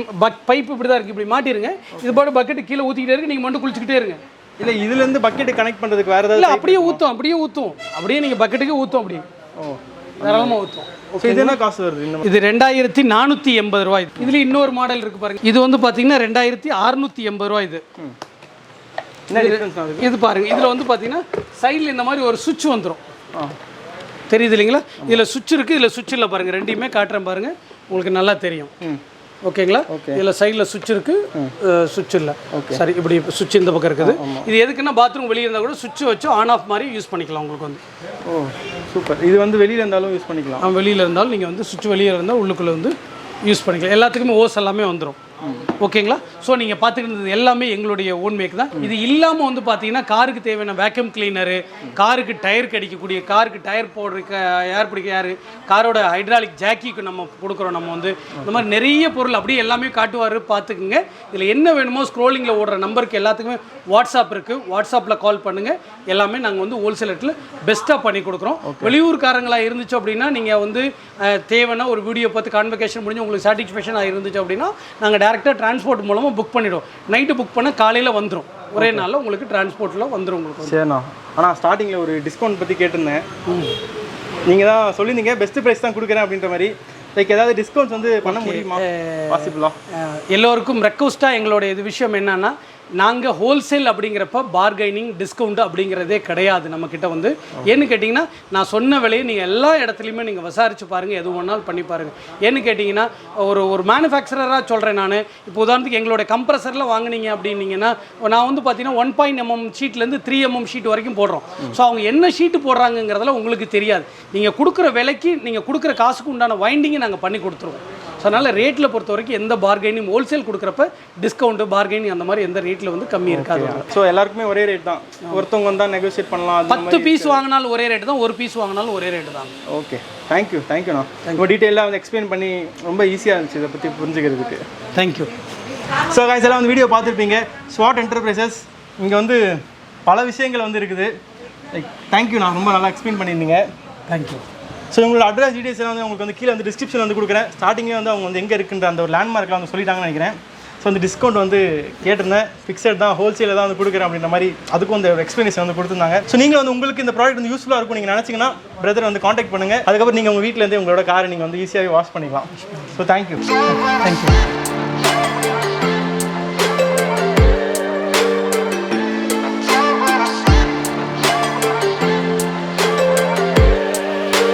[SPEAKER 2] பைப் இப்படி தான் இருக்குது. இப்படி மாட்டிடுங்க. இது பாட்டு பக்கெட்டு கீழே ஊற்றிக்கிட்டே இருக்குது. நீங்கள் மட்டும் குளிச்சுக்கிட்டே இருங்க.
[SPEAKER 1] இல்லை இதுலேருந்து பக்கெட்டு கனெக்ட் பண்ணுறதுக்கு வேறு ஏதாவது?
[SPEAKER 2] இல்லை, அப்படியே ஊற்றும். அப்படியே நீங்கள் பக்கெட்டுக்கு ஊற்றும். அப்படியே தாராளமாக ஊற்றும்.
[SPEAKER 1] இது என்ன காசு வருது?
[SPEAKER 2] இது 2480 ரூபாய். இதுல இன்னொரு மாடல் இருக்கு பாருங்க. இது வந்து பாத்தீங்கன்னா 2680 ரூபாய். இது பாருங்க. இதுல வந்து பாத்தீங்கன்னா சைடில் இந்த மாதிரி ஒரு சுவிட்ச் வந்துடும். தெரியுது இல்லைங்களா? இதுல சுவிட்ச் இருக்கு, இதுல சுவிட்ச் இல்லை பாருங்க. ரெண்டையுமே காட்டுறேன் பாருங்க, உங்களுக்கு நல்லா தெரியும். ஓகேங்களா? இதில் சைடில் சுவிட்ச் இருக்குது, சுவிட்ச் இல்லை. சரி, இப்படி சுவிட்ச் இந்த பக்கம் இருக்குது. இது எதுக்குன்னா பாத்ரூம் வெளியே இருந்தால் கூட சுவிட்ச் வச்சு ஆன் ஆஃப் மாதிரி யூஸ் பண்ணிக்கலாம். உங்களுக்கு வந்து
[SPEAKER 1] சூப்பர். இது வந்து வெளியில் இருந்தாலும் யூஸ் பண்ணிக்கலாம்.
[SPEAKER 2] வெளியில் இருந்தாலும் நீங்கள் வந்து சுவிட்ச் வெளியே இருந்தால் உள்ளுக்குள்ளே வந்து யூஸ் பண்ணிக்கலாம். எல்லாத்துக்குமே ஓஸ் எல்லாமே வந்துடும். ஓகேங்களா? ஸோ நீங்கள் பார்த்துக்கிட்டது எல்லாமே எங்களுடைய ஓன் மேக் தான். இது இல்லாமல் வந்து பார்த்தீங்கன்னா காருக்கு தேவையான வேக்யூம் கிளீனரு, காருக்கு டயர் கடிக்கக்கூடிய, காருக்கு டயர் போடுறதுக்கு, ஏர் பிடிக்க ஏர், காரோட ஹைட்ராலிக் ஜாக்கிக்கு நம்ம கொடுக்குறோம். நம்ம வந்து இந்த மாதிரி நிறைய பொருள் அப்படியே எல்லாமே காட்டுவார். பார்த்துக்குங்க. இதில் என்ன வேணுமோ ஸ்க்ரோலிங்கில் ஓடுற நம்பருக்கு எல்லாத்துக்குமே வாட்ஸ்அப் இருக்குது. வாட்ஸ்அப்பில் கால் பண்ணுங்கள். எல்லாமே நாங்கள் வந்து ஹோல்சேல் ரேட்டில் பெஸ்ட்டாக பண்ணி கொடுக்குறோம். வெளியூர்காரங்களாக இருந்துச்சு அப்படின்னா நீங்கள் வந்து தேவைன்னா ஒரு வீடியோ பார்த்து கான்வெகேஷன் முடிஞ்சு உங்களுக்கு சாட்டிஸ்ஃபேக்ஷனாக இருந்துச்சு அப்படின்னா நாங்கள் டேரெக்டாக டிரான்ஸ்போர்ட் மூலமாக புக் பண்ணிவிடுவோம். நைட்டு புக் பண்ணால் காலையில் வந்துடும். ஒரே நாளில் உங்களுக்கு டிரான்ஸ்போர்ட்டில் வந்துடும் உங்களுக்கு.
[SPEAKER 1] சரிண்ணா. ஆனால் ஸ்டார்டிங்கில் ஒரு டிஸ்கவுண்ட் பற்றி கேட்டிருந்தேன். நீங்கள் தான் சொல்லியிருந்தீங்க பெஸ்ட் ப்ரைஸ் தான் கொடுக்குறேன் அப்படின்ற மாதிரி. லைக் ஏதாவது டிஸ்கவுண்ட்ஸ் வந்து பண்ண முடியுமா பாசிபிளா?
[SPEAKER 2] எல்லோருக்கும் ரெக்வஸ்ட்டாக எங்களோட இது விஷயம் என்னன்னா, நாங்கள் ஹோல்சேல் அப்படிங்கிறப்ப பார்கெனிங் டிஸ்கவுண்ட் அப்படிங்கிறதே கிடையாது நம்மக்கிட்ட வந்து. ஏன்னு கேட்டிங்கன்னா, நான் சொன்ன விலையை நீங்கள் எல்லா இடத்துலையுமே நீங்கள் விசாரிச்சு பாருங்கள், எது ஒன்றாலும் பண்ணி பாருங்கள். ஏன்னு கேட்டிங்கன்னா, ஒரு மேனுஃபேக்சரராக சொல்கிறேன் நான். இப்போ உதாரணத்துக்கு எங்களோட கம்ப்ரஸரில் வாங்கினீங்க அப்படின்னீங்கன்னா, நான் வந்து பார்த்தீங்கன்னா 1.mm ஷீட்லேருந்து 3mm ஷீட் வரைக்கும் போடுறோம். ஸோ அவங்க என்ன ஷீட்டு போடுறாங்கங்கிறதுல உங்களுக்கு தெரியாது. நீங்கள் கொடுக்குற விலைக்கு, நீங்கள் கொடுக்குற காசுக்கு உண்டான வைண்டிங்கை நாங்கள் பண்ணி கொடுத்துருவோம். ஸோ அதனால் ரேட்டில் பொறுத்த வரைக்கும் எந்த பார்கெனிங் ஹோல்சேல் கொடுக்குறப்ப டிஸ்கவுண்ட்டு பார்கெனிங் அந்த மாதிரி எந்த ரேட்டில் வந்து கம்மி இருக்காது.
[SPEAKER 1] ஸோ எல்லாருக்குமே ஒரே ரேட் தான், ஒருத்தவங்க வந்தால் நெகோசியேட் பண்ணலாம்.
[SPEAKER 2] 10 பீஸ் வாங்கினாலும் ஒரே ரேட்டு தான், ஒரு பீஸ் வாங்கினாலும் ஒரே ரேட்டு தான்.
[SPEAKER 1] ஓகே, தேங்க்யூண்ணா. உங்கள் டீட்டெயிலாக வந்து எக்ஸ்பிளைன் பண்ணி ரொம்ப ஈஸியாக இருந்துச்சு இதை பற்றி புரிஞ்சுக்கிறதுக்கு.
[SPEAKER 2] தேங்க்யூ.
[SPEAKER 1] ஸோ கைஸ் எல்லாம் வந்து வீடியோ பார்த்துருப்பீங்க. ஸ்வாட் என்டர்பிரைசஸ் இங்கே வந்து பல விஷயங்கள் வந்து இருக்குது. லைக் தேங்க்யூண்ணா, ரொம்ப நல்லா எக்ஸ்பிளைன் பண்ணியிருந்தீங்க.
[SPEAKER 2] தேங்க்யூ.
[SPEAKER 1] ஸோ உங்களோட அட்ரஸ் டீடைல்ஸ் எல்லாம் வந்து உங்களுக்கு வந்து கீழே வந்து டிஸ்கிரிப்ஷன் வந்து கொடுக்குறேன். ஸ்டார்டிங்கே வந்து அவங்க வந்து எங்கே இருக்குன்ற அந்த ஒரு லேண்ட்மார்க்லாம் வந்து சொல்லிட்டாங்கன்னு நினைக்கிறேன். ஸோ அந்த டிஸ்கவுண்ட் வந்து கேட்டிருந்தேன், ஃபிக்ஸட் தான், ஹோல்சேலில் தான் வந்து கொடுக்குறேன் அப்படின்ற மாதிரி அதுக்கும் அந்த ஒரு எக்ஸ்ப்ளனேஷன் வந்து கொடுத்துருந்தாங்க. ஸோ நீங்கள் வந்து உங்களுக்கு இந்த ப்ராடக்ட் வந்து யூஸ்ஃபுல்லாக இருக்கும் நீங்கள் நினச்சிங்கன்னா பிரதர் வந்து காண்டாக்ட் பண்ணுங்கள். அதுக்கப்புறம் நீங்கள் உங்கள் வீட்டிலேருந்து உங்களோட காரை நீங்கள் வந்து ஈஸியாகவே வாஷ் பண்ணிக்கலாம். So thank you.